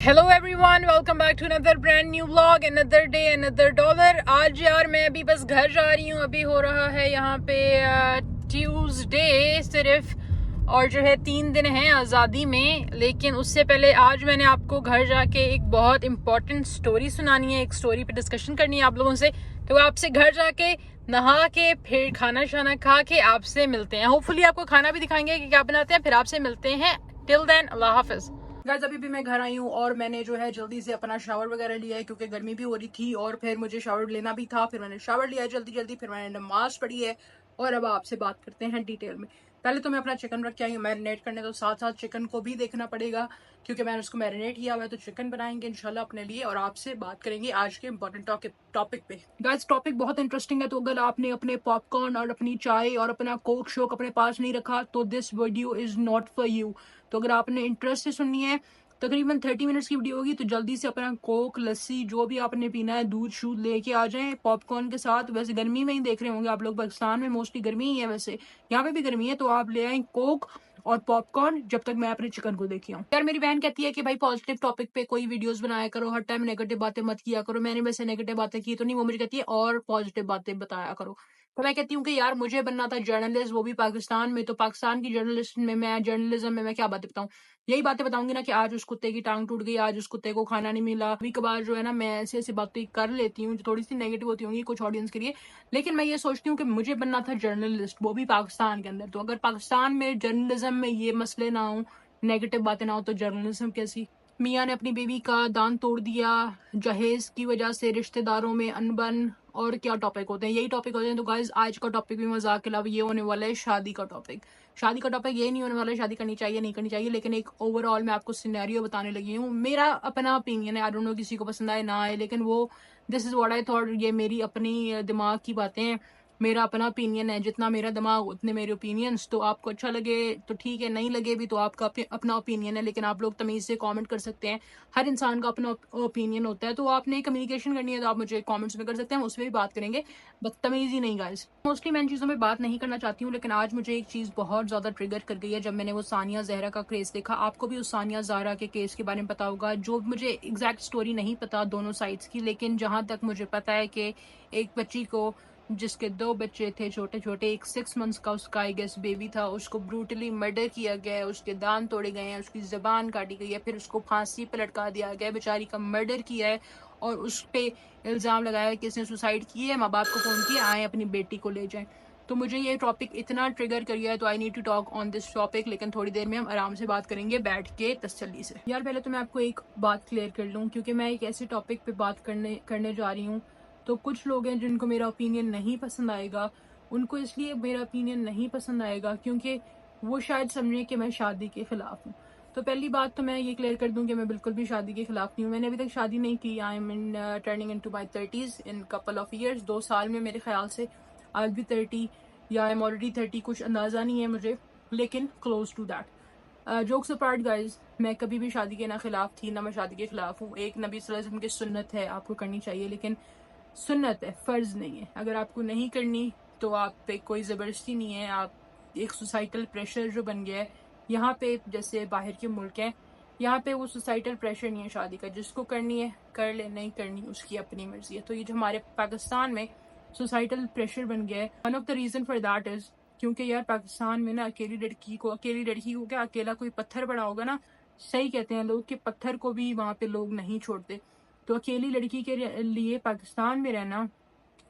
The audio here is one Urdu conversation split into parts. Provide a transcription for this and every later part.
Hello every, welcome back to another brand new vlog, another day another dollar. آج یار میں ابھی بس گھر جا رہی ہوں. ابھی ہو رہا ہے یہاں پہ ٹیوزڈے صرف، اور جو ہے 3 دن ہیں آزادی میں. لیکن اس سے پہلے آج میں نے آپ کو گھر جا کے ایک بہت امپورٹنٹ سٹوری سنانی ہے، ایک سٹوری پہ ڈسکشن کرنی ہے آپ لوگوں سے. تو آپ سے گھر جا کے نہا کے پھر کھانا شانا کھا کے آپ سے ملتے ہیں. ہوپ فلی آپ کو کھانا بھی دکھائیں گے کہ کیا بناتے ہیں، پھر آپ سے ملتے ہیں. ٹل دین اللہ حافظ. گائز ابھی بھی میں گھر آئی ہوں اور میں نے جو ہے جلدی سے اپنا شاور وغیرہ لیا ہے کیونکہ گرمی بھی ہو رہی تھی اور پھر مجھے شاور لینا بھی تھا. پھر میں نے شاور لیا ہے جلدی، پھر میں نے نماز پڑھی ہے اور اب آپ سے بات کرتے ہیں ڈیٹیل میں. پہلے تو میں اپنا چکن رکھ کے آئی ہوں میرینیٹ کرنے، تو ساتھ ساتھ چکن کو بھی دیکھنا پڑے گا کیونکہ میں نے اس کو میرینیٹ کیا ہوا ہے. تو چکن بنائیں گے انشاءاللہ اپنے لیے اور آپ سے بات کریں گے آج کے امپورٹنٹ ٹاپک پہ. گائز ٹاپک بہت انٹرسٹنگ ہے، تو اگر آپ نے اپنے پاپ کارن اور اپنی چائے اور اپنا کوک شوک اپنے پاس نہیں رکھا تو this video is not for you. تو اگر آپ نے انٹرسٹ سے سننی ہے، تقریباً 30 منٹس کی ویڈیو ہوگی، تو جلدی سے اپنا کوک، لسی، جو بھی آپ نے پینا ہے، دودھ شودھ لے کے آ جائیں پاپ کارن کے ساتھ. ویسے گرمی میں ہی دیکھ رہے ہوں گے آپ لوگ، پاکستان میں موسٹلی گرمی ہی ہے، ویسے یہاں پہ بھی گرمی ہے. تو آپ لے آئیں کوک اور پاپ کارن جب تک میں اپنے چکن کو دیکھی ہوں. یار میری بہن کہتی ہے کہ بھائی پازیٹیو ٹاپک پہ کوئی ویڈیوز بنایا کرو، ہر ٹائم نیگیٹو باتیں مت کیا کرو. میں نے ویسے نیگیٹو باتیں کی تو نہیں، وہ مجھے کہتی ہے اور پازیٹیو باتیں بتایا کرو. تو میں کہتی ہوں کہ یار مجھے بننا تھا جرنلسٹ، وہ بھی پاکستان میں. تو پاکستان کی جرنلسٹ میں جرنلزم میں کیا باتیں بتاؤں؟ یہی باتیں بتاؤں گی نا کہ آج اس کتے کی ٹانگ ٹوٹ گئی، آج اس کتے کو کھانا نہیں ملا. کبھی کبھار جو ہے نا میں ایسی باتیں کر لیتی ہوں جو تھوڑی سی نیگیٹو ہوتی ہوں گی کچھ آڈینس کے لیے، لیکن میں یہ سوچتی ہوں کہ مجھے بننا تھا جرنلسٹ، وہ بھی پاکستان کے اندر. تو اگر پاکستان میں جرنلزم میں یہ مسئلے نہ ہوں، نیگیٹو باتیں نہ ہوں، تو جرنلزم کیسی؟ میاں نے اپنی بیوی کا دان توڑ دیا، جہیز کی وجہ سے رشتہ داروں میں انبن، اور کیا ٹاپک ہوتے ہیں، یہی ٹاپک ہوتے ہیں. تو گائز آج کا ٹاپک بھی مذاق کے علاوہ یہ ہونے والا ہے شادی کا ٹاپک. شادی کا ٹاپک یہ نہیں ہونے والا ہے شادی کرنی چاہیے نہیں کرنی چاہیے، لیکن ایک اوور آل میں آپ کو سینیریو بتانے لگی ہوں. میرا اپنا اوپینین ہے، آئی ڈونٹ نو کسی کو پسند آئے نہ آئے، لیکن وہ دس از واٹ آئی تھاٹ. یہ میری اپنی دماغ کی باتیں ہیں، میرا اپنا اوپینین ہے. جتنا میرا دماغ اتنے میرے اوپینینس. تو آپ کو اچھا لگے تو ٹھیک ہے، نہیں لگے بھی تو آپ کا اپنا اوپینین ہے، لیکن آپ لوگ تمیز سے کامنٹ کر سکتے ہیں. ہر انسان کا اپنا اوپینین ہوتا ہے. تو آپ نے کمیونیکیشن کرنی ہے تو آپ مجھے کامنٹس میں کر سکتے ہیں، اس میں بھی بات کریں گے، بدتمیزی نہیں گائز. موسٹلی میں ان چیزوں میں بات نہیں کرنا چاہتی ہوں، لیکن آج مجھے ایک چیز بہت زیادہ ٹریگر کر گئی ہے جب میں نے وہ ثانیہ زہرا کا کیس دیکھا. آپ کو بھی اس ثانیہ زہرا کے کیس کے بارے میں پتا ہوگا، جو مجھے ایگزیکٹ سٹوری نہیں پتا دونوں سائڈس کی، لیکن جہاں تک مجھے پتا ہے کہ ایک بچی کو، جس کے 2 بچے تھے چھوٹے چھوٹے، ایک 6 months کا اس کا آئی گیس بیبی تھا، اس کو بروٹلی مرڈر کیا گیا ہے، اس کے دان توڑے گئے ہیں، اس کی زبان کاٹی گئی ہے، پھر اس کو پھانسی پہ لٹکا دیا گیا ہے. بیچاری کا مرڈر کیا ہے اور اس پہ الزام لگایا ہے کہ اس نے سوسائڈ کی ہے. ماں باپ کو فون کیا آئیں اپنی بیٹی کو لے جائیں. تو مجھے یہ ٹاپک اتنا ٹریگر کر گیا ہے، تو I need to talk on this topic. لیکن تھوڑی دیر میں ہم آرام سے بات کریں گے بیٹھ کے تسلی سے. یار پہلے تو میں آپ کو ایک بات کلیئر کر لوں، کیونکہ میں ایک ایسے ٹاپک پہ بات کرنے جا رہی ہوں. تو کچھ لوگ ہیں جن کو میرا اوپینین نہیں پسند آئے گا. ان کو اس لیے میرا اوپینین نہیں پسند آئے گا کیونکہ وہ شاید سمجھیں کہ میں شادی کے خلاف ہوں. تو پہلی بات تو میں یہ کلیئر کر دوں کہ میں بالکل بھی شادی کے خلاف نہیں ہوں. میں نے ابھی تک شادی نہیں کی. I am turning into my 30s in couple of years. 2 سال میں میرے خیال سے آئی ول بی 30 یا آئی ایم آلریڈی 30، کچھ اندازہ نہیں ہے مجھے، لیکن close to that. Jokes apart guys, میں کبھی بھی شادی کے نہ خلاف تھی نہ میں شادی کے خلاف ہوں. ایک نبی صلی اللہ علیہ وسلم کی سنت ہے، آپ کو کرنی چاہیے، لیکن سنت ہے، فرض نہیں ہے. اگر آپ کو نہیں کرنی تو آپ پہ کوئی زبردستی نہیں ہے. آپ ایک سوسائٹل پریشر جو بن گیا ہے یہاں پہ، جیسے باہر کے ملک ہیں، یہاں پہ وہ سوسائٹل پریشر نہیں ہے شادی کا. جس کو کرنی ہے کر لے، نہیں کرنی اس کی اپنی مرضی ہے. تو یہ جو ہمارے پاکستان میں سوسائٹل پریشر بن گیا ہے، one of the reason for that از کیونکہ یار پاکستان میں نا اکیلی لڑکی کو کیا اکیلا کوئی پتھر پڑا ہوگا نا، صحیح کہتے ہیں لوگ کہ پتھر کو بھی وہاں پہ لوگ نہیں چھوڑتے. تو اکیلی لڑکی کے لیے پاکستان میں رہنا،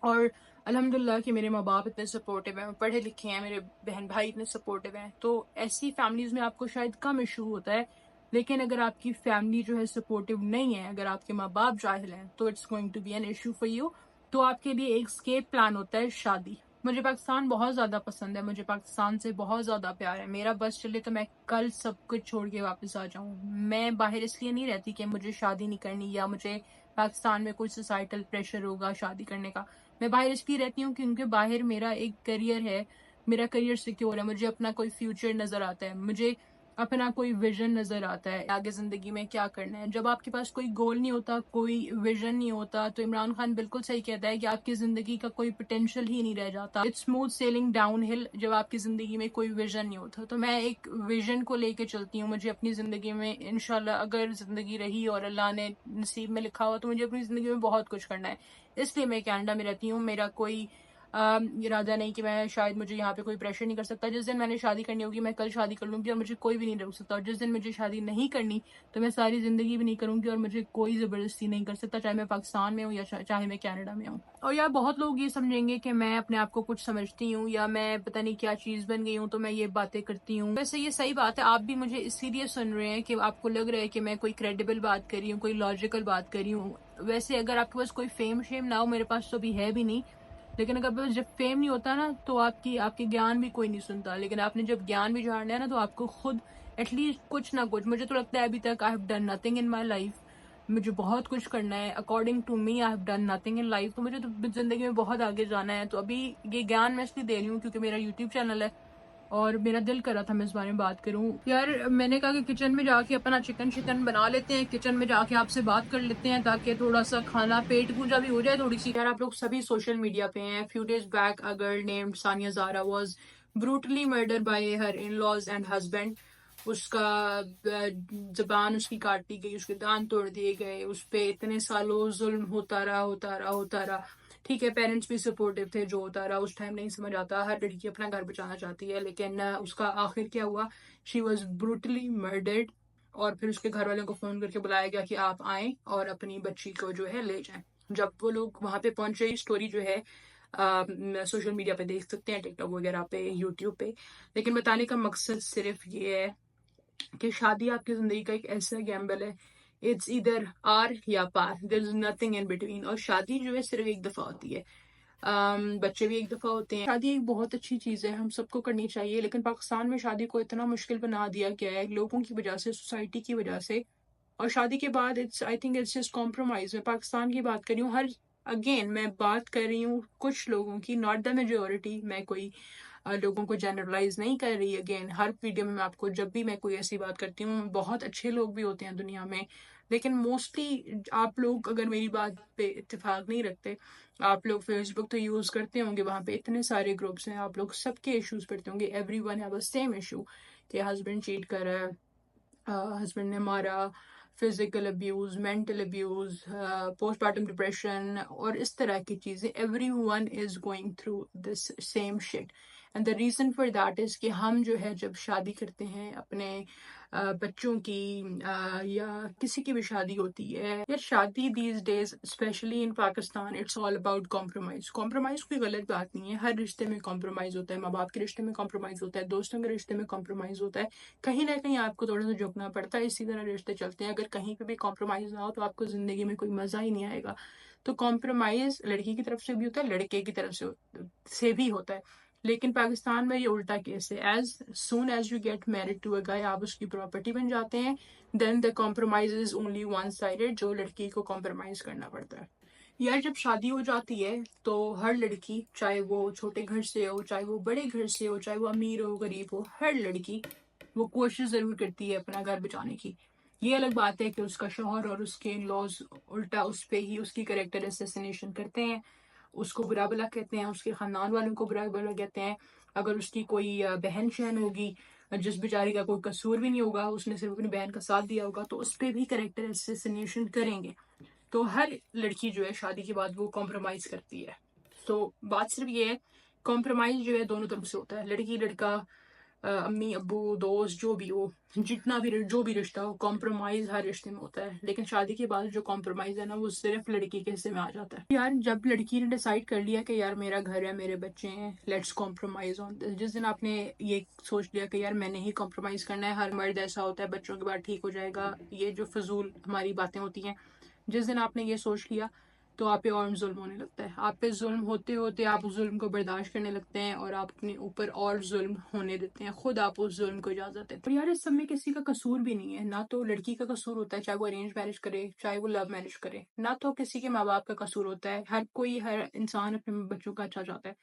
اور الحمدللہ کہ میرے ماں باپ اتنے سپورٹیو ہیں، پڑھے لکھے ہیں، میرے بہن بھائی اتنے سپورٹیو ہیں، تو ایسی فیملیز میں آپ کو شاید کم ایشو ہوتا ہے. لیکن اگر آپ کی فیملی جو ہے سپورٹیو نہیں ہے، اگر آپ کے ماں باپ جاہل ہیں، تو it's going to be an issue for you. تو آپ کے لیے ایک اسکیپ پلان ہوتا ہے شادی. مجھے پاکستان بہت زیادہ پسند ہے، مجھے پاکستان سے بہت زیادہ پیار ہے. میرا بس چلے تو میں کل سب کچھ چھوڑ کے واپس آ جاؤں. میں باہر اس لیے نہیں رہتی کہ مجھے شادی نہیں کرنی یا مجھے پاکستان میں کوئی سوسائٹل پریشر ہوگا شادی کرنے کا. میں باہر اس لیے رہتی ہوں کیونکہ باہر میرا ایک کریئر ہے، میرا کریئر سیکیور ہے، مجھے اپنا کوئی فیوچر نظر آتا ہے. مجھے اپنا کوئی ویژن نظر آتا ہے آگے زندگی میں کیا کرنا ہے. جب آپ کے پاس کوئی گول نہیں ہوتا، کوئی ویژن نہیں ہوتا، تو عمران خان بالکل صحیح کہتا ہے کہ آپ کی زندگی کا کوئی پوٹینشیل ہی نہیں رہ جاتا. اٹس اسموتھ سیلنگ ڈاؤن ہل جب آپ کی زندگی میں کوئی ویژن نہیں ہوتا. تو میں ایک ویژن کو لے کے چلتی ہوں. مجھے اپنی زندگی میں انشاءاللہ اگر زندگی رہی اور اللہ نے نصیب میں لکھا ہوا تو مجھے اپنی زندگی میں بہت کچھ کرنا ہے. اس لیے میں کینیڈا میں رہتی ہوں. میرا کوئی ارادہ نہیں کہ میں شاید مجھے یہاں پہ کوئی پریشر نہیں کر سکتا. جس دن میں نے شادی کرنی ہوگی میں کل شادی کر لوں گی اور مجھے کوئی بھی نہیں روک سکتا. اور جس دن مجھے شادی نہیں کرنی تو میں ساری زندگی بھی نہیں کروں گی اور مجھے کوئی زبردستی نہیں کر سکتا، چاہے میں پاکستان میں ہوں یا چاہے میں کینیڈا میں ہوں. اور یار بہت لوگ یہ سمجھیں گے کہ میں اپنے آپ کو کچھ سمجھتی ہوں یا میں پتہ نہیں کیا چیز بن گئی ہوں تو میں یہ باتیں کرتی ہوں. ویسے یہ صحیح بات ہے، آپ بھی مجھے اسی لیے سن رہے ہیں کہ آپ کو لگ رہا ہے کہ میں کوئی کریڈیبل بات کر رہی ہوں، کوئی لاجیکل بات کر رہی ہوں. ویسے اگر آپ کے پاس کوئی فیم شیم نہ ہو، میرے پاس تو بھی ہے بھی نہیں، لیکن اگر جب فیم نہیں ہوتا نا تو آپ کے گیان بھی کوئی نہیں سنتا. لیکن آپ نے جب گیان بھی جاننا ہے نا تو آپ کو خود ایٹ لیسٹ کچھ نہ کچھ، مجھے تو لگتا ہے ابھی تک I have done nothing in my life. مجھے بہت کچھ کرنا ہے according to me. I have done nothing in life. تو مجھے تو زندگی میں بہت آگے جانا ہے. تو ابھی یہ گیان میں اس لیے دے رہی ہوں کیونکہ میرا یوٹیوب چینل ہے اور میرا دل کر رہا تھا میں اس بارے میں بات کروں. یار میں نے کہا کہ کچن میں جا کے اپنا چکن بنا لیتے ہیں، کچن میں جا کے آپ سے بات کر لیتے ہیں تاکہ تھوڑا سا کھانا پیٹ پوجا بھی ہو جائے تھوڑی سی. یار آپ لوگ سبھی سوشل میڈیا پہ ہیں. Few days back a girl named Sania Zara was brutally murdered by her in-laws and husband. اس کا زبان اس کی کاٹ دی گئی، اس کے دانت توڑ دیے گئے، اس پہ اتنے سالوں ظلم ہوتا رہا. ٹھیک ہے پیرنٹس بھی سپورٹیو تھے، جو ہوتا رہا اس ٹائم نہیں سمجھ آتا. ہر لڑکی اپنا گھر بچانا چاہتی ہے، لیکن اس کا آخر کیا ہوا؟ شی واز بروٹلی مرڈرڈ. اور پھر اس کے گھر والوں کو فون کر کے بلایا گیا کہ آپ آئیں اور اپنی بچی کو جو ہے لے جائیں. جب وہ لوگ وہاں پہ پہنچے، اسٹوری جو ہے سوشل میڈیا پہ دیکھ سکتے ہیں، ٹک ٹاک وغیرہ پہ، یوٹیوب پہ. لیکن بتانے کا مقصد صرف یہ ہے کہ شادی آپ کی زندگی کا ایک ایسا گیمبل ہے، اٹس ادھر آر یا پار، دیر از نتھنگ ان بٹوین. اور شادی جو ہے صرف ایک دفعہ ہوتی ہے، بچے بھی ایک دفعہ ہوتے ہیں. شادی ایک بہت اچھی چیز ہے، ہم سب کو کرنی چاہیے، لیکن پاکستان میں شادی کو اتنا مشکل بنا دیا گیا ہے لوگوں کی وجہ سے، سوسائٹی کی وجہ سے. اور شادی کے بعد I think it's just compromise. میں پاکستان کی بات کر رہی ہوں، اگین میں بات کر رہی ہوں کچھ لوگوں کی، ناٹ دا میجورٹی. میں کوئی لوگوں کو جنرلائز نہیں کر رہی. اگین ہر ویڈیو میں آپ کو جب بھی میں کوئی ایسی بات کرتی ہوں، بہت اچھے لوگ بھی ہوتے ہیں دنیا میں، لیکن موسٹلی آپ لوگ اگر میری بات پہ اتفاق نہیں رکھتے، آپ لوگ فیس بک تو یوز کرتے ہوں گے، وہاں پہ اتنے سارے گروپس ہیں، آپ لوگ سب کے ایشوز پڑھتے ہوں گے. Everyone have a same issue کہ ہسبینڈ چیٹ کر رہا ہے، ہسبینڈ نے مارا، physical abuse, mental abuse, post partum depression اور اس طرح کی چیزیں. Everyone is going through this same shit. And the reason for that is کہ ہم جو ہے جب شادی کرتے ہیں اپنے بچوں کی یا کسی کی بھی شادی ہوتی ہے، یا شادی these days especially in Pakistan, it's all about compromise. Compromise کوئی غلط بات نہیں ہے، ہر رشتے میں کمپرومائز ہوتا ہے، ماں باپ کے رشتے میں کمپرومائز ہوتا ہے، دوستوں کے رشتے میں کمپرومائز ہوتا ہے. کہیں نہ کہیں آپ کو تھوڑا سا جھکنا پڑتا ہے، اسی طرح رشتے چلتے ہیں. اگر کہیں پہ بھی کمپرومائز نہ ہو تو آپ کو زندگی میں کوئی مزہ ہی نہیں آئے گا. تو کمپرومائز لڑکی کی طرف سے بھی ہوتا ہے، لڑکے کی طرف سے بھی ہوتا ہے. لیکن پاکستان میں یہ الٹا کیس ہے. As soon as you get married to a guy, آپ اس کی پراپرٹی بن جاتے ہیں. Then the compromise is only one sided, جو لڑکی کو کمپرومائز کرنا پڑتا ہے. یار جب شادی ہو جاتی ہے تو ہر لڑکی، چاہے وہ چھوٹے گھر سے ہو، چاہے وہ بڑے گھر سے ہو، چاہے وہ امیر ہو غریب ہو، ہر لڑکی وہ کوشش ضرور کرتی ہے اپنا گھر بچانے کی. یہ الگ بات ہے کہ اس کا شوہر اور اس کے ان لاز الٹا اس پہ ہی اس کی کریکٹر اسیسینیشن کرتے ہیں، اس کو برا بلا کہتے ہیں، اس کے خاندان والوں کو برا بلا کہتے ہیں. اگر اس کی کوئی بہن شہن ہوگی جس بیچاری کا کوئی قصور بھی نہیں ہوگا، اس نے صرف اپنی بہن کا ساتھ دیا ہوگا، تو اس پہ بھی کریکٹر اسیسینیشن کریں گے. تو ہر لڑکی جو ہے شادی کے بعد وہ کمپرومائز کرتی ہے. تو بات صرف یہ ہے، کمپرومائز جو ہے دونوں طرف سے ہوتا ہے، لڑکی لڑکا، امی ابو دوست جو بھی ہو، جو بھی رشتہ ہو، کمپرومائز ہر رشتے میں ہوتا ہے. لیکن شادی کے بعد جو کمپرومائز ہے نا، وہ صرف لڑکی کے حصے میں آ جاتا ہے. یار جب لڑکی نے ڈیسائیڈ کر لیا کہ یار میرا گھر ہے، میرے بچے ہیں، لیٹس کمپرومائز آن دس. جس دن آپ نے یہ سوچ لیا کہ یار میں نہیں کمپرومائز کرنا ہے، ہر مرد ایسا ہوتا ہے بچوں کے بعد ٹھیک ہو جائے گا، یہ جو فضول ہماری باتیں ہوتی ہیں، جس دن آپ نے یہ سوچ لیا تو آپ پہ اور ظلم ہونے لگتا ہے. آپ پہ ظلم ہوتے ہوتے آپ اس ظلم کو برداشت کرنے لگتے ہیں اور آپ اپنے اوپر اور ظلم ہونے دیتے ہیں، خود آپ اس ظلم کو اجازت دیتے ہیں. اور یار اس سب میں کسی کا قصور بھی نہیں ہے، نہ تو لڑکی کا قصور ہوتا ہے چاہے وہ ارینج میرج کرے چاہے وہ لو میرج کرے، نہ تو کسی کے ماں باپ کا قصور ہوتا ہے. ہر انسان اپنے بچوں کا اچھا چاہتا ہے،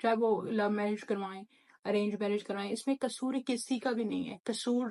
چاہے وہ لو میرج کروائیں ارینج میرج کروائیں، اس میں قصور کسی کا بھی نہیں ہے. قصور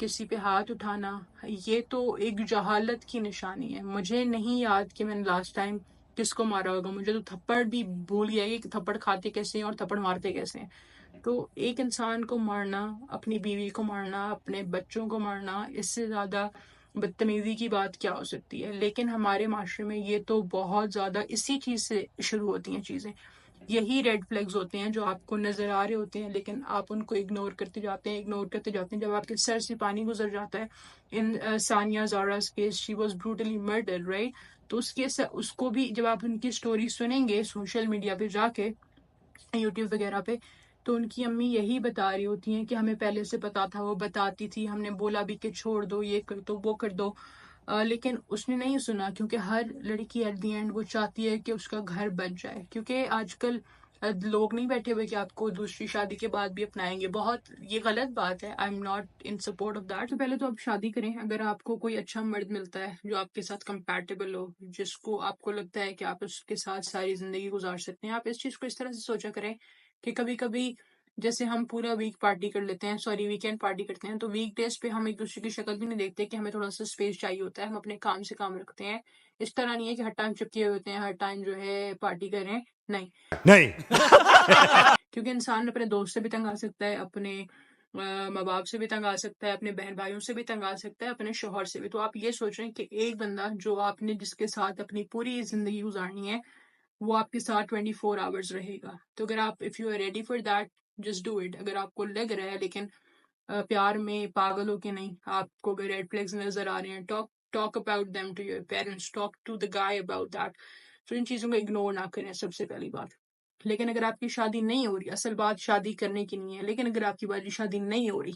کسی پہ ہاتھ اٹھانا یہ تو ایک جہالت کی نشانی ہے. مجھے نہیں یاد کہ میں نے لاسٹ ٹائم کس کو مارا ہوگا. مجھے تو تھپڑ بھی بھول گیا کہ تھپڑ کھاتے کیسے ہیں اور تھپڑ مارتے کیسے ہیں. تو ایک انسان کو مارنا، اپنی بیوی کو مارنا، اپنے بچوں کو مارنا، اس سے زیادہ بدتمیزی کی بات کیا ہو سکتی ہے. لیکن ہمارے معاشرے میں یہ تو بہت زیادہ اسی چیز سے شروع ہوتی ہیں چیزیں. یہی ریڈ فلیگز ہوتے ہیں جو آپ کو نظر آ رہے ہوتے ہیں لیکن آپ ان کو اگنور کرتے جاتے ہیں. جب آپ کے سر سے پانی گزر جاتا ہے. In Sania Zara's case she was brutally murdered right. تو اس کو بھی جب آپ ان کی سٹوری سنیں گے سوشل میڈیا پہ جا کے، یوٹیوب وغیرہ پہ، تو ان کی امی یہی بتا رہی ہوتی ہیں کہ ہمیں پہلے سے پتا تھا، وہ بتاتی تھی، ہم نے بولا بھی کہ چھوڑ دو، یہ کر دو وہ کر دو. لیکن اس نے نہیں سنا، کیونکہ ہر لڑکی ایٹ دی اینڈ وہ چاہتی ہے کہ اس کا گھر بن جائے. کیونکہ آج کل لوگ نہیں بیٹھے ہوئے کہ آپ کو دوسری شادی کے بعد بھی اپنائیں گے. بہت یہ غلط بات ہے. I am not in support of that. تو پہلے تو آپ شادی کریں. اگر آپ کو کوئی اچھا مرد ملتا ہے جو آپ کے ساتھ کمپیٹیبل ہو، جس کو آپ کو لگتا ہے کہ آپ اس کے ساتھ ساری زندگی گزار سکتے ہیں، آپ اس چیز کو اس طرح سے سوچا کریں کہ کبھی کبھی جیسے ہم پورا ویک پارٹی کر لیتے ہیں، سوری ویکینڈ پارٹی کرتے ہیں، تو ویک ڈیز پہ ہم ایک دوسرے کی شکل بھی نہیں دیکھتے کہ ہمیں تھوڑا سا اسپیس چاہیے ہوتا ہے، ہم اپنے کام سے کام رکھتے ہیں. اس طرح نہیں ہے کہ ہر ٹائم چپکے ہوتے ہیں، ہر ٹائم جو ہے پارٹی کر رہے ہیں. نہیں کیونکہ انسان اپنے دوست سے بھی تنگ آ سکتا ہے، اپنے ماں باپ سے بھی تنگ آ سکتا ہے، اپنے بہن بھائیوں سے بھی تنگ آ سکتا ہے، اپنے شوہر سے بھی. تو آپ یہ سوچ رہے ہیں کہ ایک بندہ جو آپ نے جس کے ساتھ اپنی پوری زندگی گزارنی ہے وہ آپ کے ساتھ 24 آورز رہے گا. تو اگر آپ if you are ready for that just do it. اگر آپ کو لگ رہا ہے لیکن پیار میں پاگل ہو کے نہیں، آپ کو اگر ریڈ فلیگز نظر آ رہے ہیں، talk about them to your parents, talk to the guy about that. تو ان چیزوں کو اگنور نہ کریں، سب سے پہلی بات. لیکن اگر آپ کی شادی نہیں ہو رہی، اصل بات شادی کرنے کی نہیں ہے، لیکن اگر آپ کی شادی نہیں ہو رہی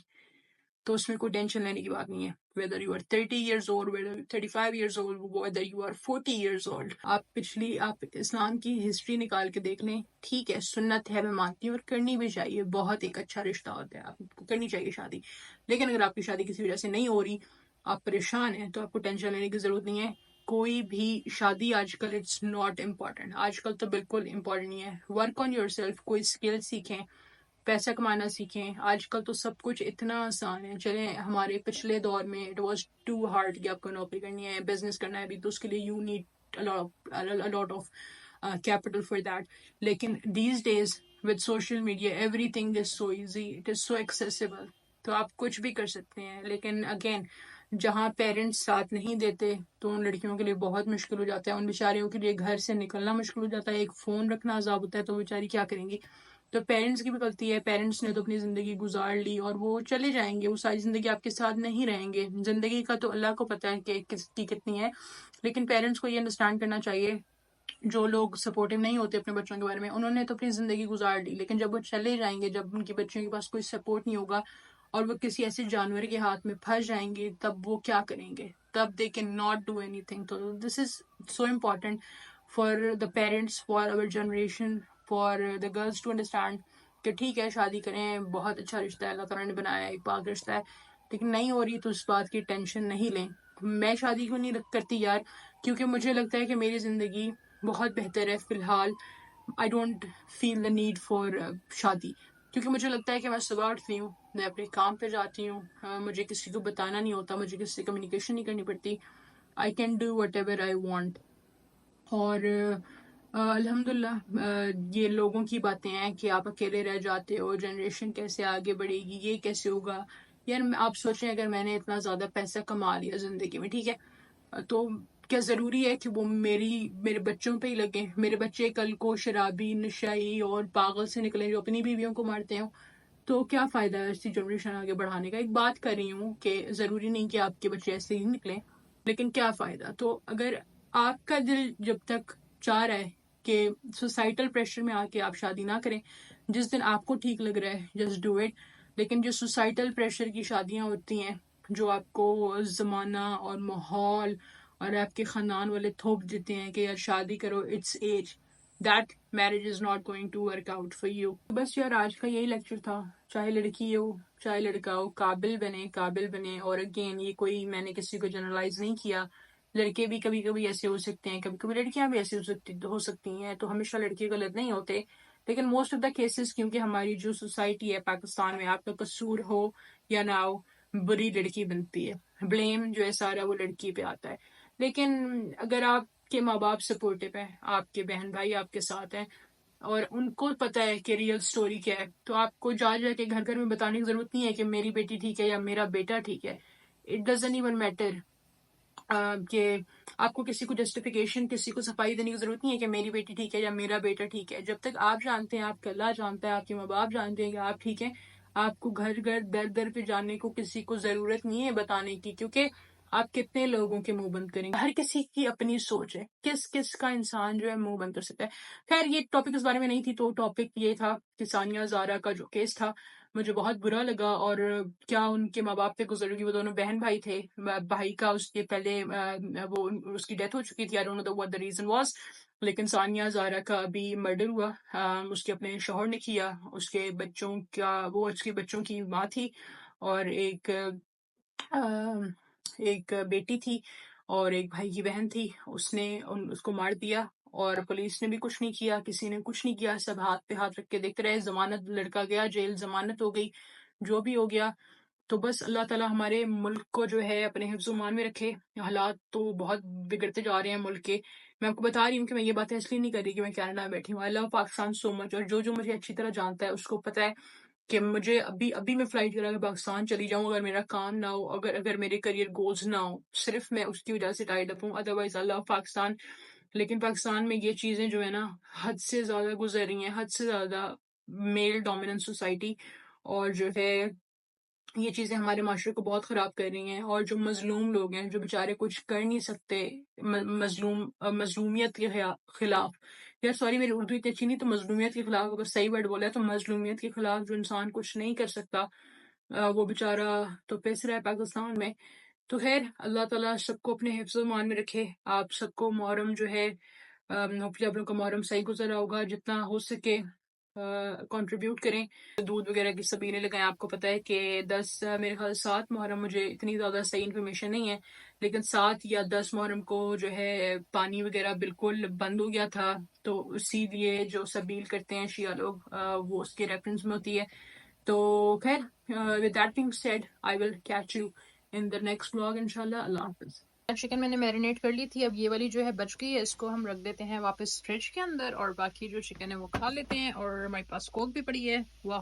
تو اس میں کوئی ٹینشن لینے کی بات نہیں ہے. whether you are 30 years old, whether you are 35 years old, whether you are 40 years old. آپ اسلام کی ہسٹری نکال کے دیکھ لیں. ٹھیک ہے سنت ہے، میں مانتی ہوں اور کرنی بھی چاہیے، بہت ایک اچھا رشتہ ہوتا ہے، آپ کو کرنی چاہیے شادی. لیکن اگر آپ کی شادی کسی وجہ سے نہیں ہو رہی، آپ پریشان ہیں، تو آپ کو ٹینشن لینے کی ضرورت نہیں ہے. کوئی بھی شادی آج کل اٹس ناٹ امپورٹنٹ. آج کل تو بالکل امپورٹنٹ نہیں ہے. ورک آن یور سیلف، کوئی اسکل سیکھیں، پیسہ کمانا سیکھیں. آج کل تو سب کچھ اتنا آسان ہے. چلیں ہمارے پچھلے دور میں اٹ واز ٹو ہارڈ کہ آپ کو نوکری کرنی ہے، بزنس کرنا ہے بھی، تو اس کے لیے you need lot of capital for that. لیکن these days with social media everything is so easy, it is so accessible. تو آپ کچھ بھی کر سکتے ہیں. لیکن اگین جہاں پیرنٹس ساتھ نہیں دیتے تو ان لڑکیوں کے لیے بہت مشکل ہو جاتا ہے. ان بیچاریوں کے لیے گھر سے نکلنا مشکل ہو جاتا ہے. ایک فون رکھنا عذاب ہوتا ہے، تو بیچاری کیا کریں گی. تو پیرنٹس کی بھی غلطی ہے. پیرنٹس نے تو اپنی زندگی گزار لی اور وہ چلے جائیں گے، وہ ساری زندگی آپ کے ساتھ نہیں رہیں گے. زندگی کا تو اللہ کو پتہ ہے کہ کس کی کتنی ہے. لیکن پیرنٹس کو یہ انڈرسٹینڈ کرنا چاہیے، جو لوگ سپورٹیو نہیں ہوتے اپنے بچوں کے بارے میں، انہوں نے تو اپنی زندگی گزار لی، لیکن جب وہ چلے جائیں گے، جب ان کی بچوں کے پاس کوئی سپورٹ نہیں ہوگا اور وہ کسی ایسے جانور کے ہاتھ میں پھنس جائیں گے، تب وہ کیا کریں گے؟ تب they can not do anything. تو this is so important for the parents, for our generation, for the girls to understand کہ ٹھیک ہے شادی کریں، بہت اچھا رشتہ ہے، اللہ تعالیٰ نے بنایا ہے، ایک پاک رشتہ ہے، لیکن نہیں ہو رہی تو اس بات کی ٹینشن نہیں لیں. میں شادی کیوں نہیں کرتی یار؟ کیونکہ مجھے لگتا ہے کہ میری زندگی بہت بہتر ہے فی الحال. I don't feel the need for shaadi. کیونکہ مجھے لگتا ہے کہ میں صبح اٹھتی ہوں، میں اپنے کام پہ جاتی ہوں، مجھے کسی کو بتانا نہیں ہوتا، مجھے کسی سے کمیونیکیشن نہیں کرنی پڑتی. I can do what ever I want. اور الحمدللہ یہ لوگوں کی باتیں ہیں کہ آپ اکیلے رہ جاتے ہو، جنریشن کیسے آگے بڑھے گی، یہ کیسے ہوگا. یار آپ سوچیں اگر میں نے اتنا زیادہ پیسہ کما لیا زندگی میں، ٹھیک ہے، تو کیا ضروری ہے کہ وہ میرے بچوں پہ ہی لگیں؟ میرے بچے کل کو شرابی، نشائی اور پاگل سے نکلیں جو اپنی بیویوں کو مارتے ہوں؟ تو کیا فائدہ ہے ایسی جنریشن آگے بڑھانے کا؟ ایک بات کر رہی ہوں کہ ضروری نہیں کہ آپ کے بچے ایسے ہی نکلیں، لیکن کیا فائدہ؟ تو اگر آپ کا دل جب تک چاہ رہا ہے کہ سوسائٹل پریشر میں آ کے آپ شادی نہ کریں، جس دن آپ کو ٹھیک لگ رہا ہے جسٹ ڈو اٹ. لیکن جو سوسائٹل پریشر کی شادیاں ہوتی ہیں، جو آپ کو زمانہ اور ماحول اور آپ کے خاندان والے تھوپ دیتے ہیں کہ یار شادی کرو، it's age, that marriage is not going to work out for you. بس یار آج کا یہی لیکچر تھا. چاہے لڑکی ہو چاہے لڑکا ہو، قابل بنے. اور اگین یہ کوئی میں نے کسی کو جنرلائز نہیں کیا. لڑکے بھی کبھی کبھی ایسے ہو سکتے ہیں، کبھی کبھی لڑکیاں بھی ایسے ہو سکتی ہیں. تو ہمیشہ لڑکے غلط نہیں ہوتے، لیکن موسٹ آف دا کیسز کیونکہ ہماری جو سوسائٹی ہے پاکستان میں، آپ کا قصور ہو یا نہ ہو، بری لڑکی بنتی ہے، بلیم جو ہے سارا وہ لڑکی پہ آتا ہے. لیکن اگر آپ کے ماں باپ سپورٹیو ہیں، آپ کے بہن بھائی آپ کے ساتھ ہیں اور ان کو پتہ ہے کہ ریئل سٹوری کیا ہے، تو آپ کو جا جا کے گھر گھر میں بتانے کی ضرورت نہیں ہے کہ میری بیٹی ٹھیک ہے یا میرا بیٹا ٹھیک ہے. اٹ ڈزنٹ ایون میٹر کہ آپ کو کسی کو جسٹیفیکیشن، کسی کو صفائی دینے کی ضرورت نہیں ہے کہ میری بیٹی ٹھیک ہے یا میرا بیٹا ٹھیک ہے. جب تک آپ جانتے ہیں، آپ کا اللہ جانتا ہے، آپ کے ماں باپ جانتے ہیں کہ آپ ٹھیک ہیں، آپ کو گھر گھر در در پہ جانے کو کسی کو ضرورت نہیں ہے بتانے کی. کیونکہ آپ کتنے لوگوں کے منہ بند کریں گے؟ ہر کسی کی اپنی سوچ ہے، کس کس کا انسان جو ہے منہ بند کر سکتا ہے. خیر یہ ٹاپک اس بارے میں نہیں تھی، تو ٹاپک یہ تھا کہ ثانیہ زارا کا جو کیس تھا مجھے بہت برا لگا. اور کیا ان کے ماں باپ پہ گزر گئی، وہ دونوں بہن بھائی تھے. بھائی کا اس کے پہلے وہ اس کی ڈیتھ ہو چکی تھی. I don't know what the reason was. لیکن ثانیہ زارا کا ابھی مرڈر ہوا، اس کے اپنے شوہر نے کیا. اس کے بچوں کا، وہ اس کے بچوں کی ماں تھی اور ایک بیٹی تھی اور ایک بھائی کی بہن تھی. اس نے اس کو مار دیا اور پولیس نے بھی کچھ نہیں کیا، کسی نے کچھ نہیں کیا، سب ہاتھ پہ ہاتھ رکھ کے دیکھتے رہے. ضمانت، لڑکا گیا جیل، ضمانت ہو گئی، جو بھی ہو گیا. تو بس اللہ تعالیٰ ہمارے ملک کو جو ہے اپنے حفظ و امان میں رکھے. حالات تو بہت بگڑتے جا رہے ہیں ملک کے. میں آپ کو بتا رہی ہوں کہ میں یہ باتیں اس لیے نہیں کر رہی کہ میں کینیڈا میں بیٹھی ہوں. آئی لو پاکستان سو مچ. اور جو مجھے اچھی طرح جانتا ہے اس کو پتہ ہے کہ مجھے ابھی میں فلائٹ کرا کے پاکستان چلی جاؤں، اگر میرا کام نہ ہو، اگر میرے کریئر گولز نہ ہو، صرف میں اس کی وجہ سے ٹائڈ اپ ہوں. ادروائز آئی لو پاکستان. لیکن پاکستان میں یہ چیزیں جو ہے نا حد سے زیادہ گزر رہی ہیں، حد سے زیادہ میل ڈومیننٹ سوسائٹی، اور جو ہے یہ چیزیں ہمارے معاشرے کو بہت خراب کر رہی ہیں. اور جو مظلوم لوگ ہیں، جو بیچارے کچھ کر نہیں سکتے، مظلومیت کے خلاف، یار سوری میری اردو اتنی اچھی نہیں، تو مظلومیت کے خلاف، اگر صحیح ورڈ بولا ہے تو مظلومیت کے خلاف جو انسان کچھ نہیں کر سکتا، وہ بیچارہ تو پس رہا ہے پاکستان میں. تو خیر اللہ تعالیٰ سب کو اپنے حفظ و امان میں رکھے. آپ سب کو محرم جو ہے، ہوپفلی آپ لوگ کا محرم صحیح گزر رہا ہوگا. جتنا ہو سکے کنٹریبیوٹ کریں، دودھ وغیرہ کی سبیلیں لگائیں. آپ کو پتہ ہے کہ 10 میرے خیال 7 محرم، مجھے اتنی زیادہ صحیح انفارمیشن نہیں ہے، لیکن 7 یا 10 محرم کو جو ہے پانی وغیرہ بالکل بند ہو گیا تھا. تو اسی لیے جو سبیل کرتے ہیں شیعہ لوگ، وہ اس کے ریفرنس میں ہوتی ہے. تو خیر with that being said, I will catch you in the next vlog انشاءاللہ. اللہ حافظ. چکن میں نے میرینیٹ کر لی تھی، اب یہ والی جو ہے بچ گئی ہے، اس کو ہم رکھ دیتے ہیں واپس فریج کے اندر، اور باقی جو چکن ہے وہ کھا لیتے ہیں. اور ہمارے پاس کوک بھی پڑی ہے. واہ.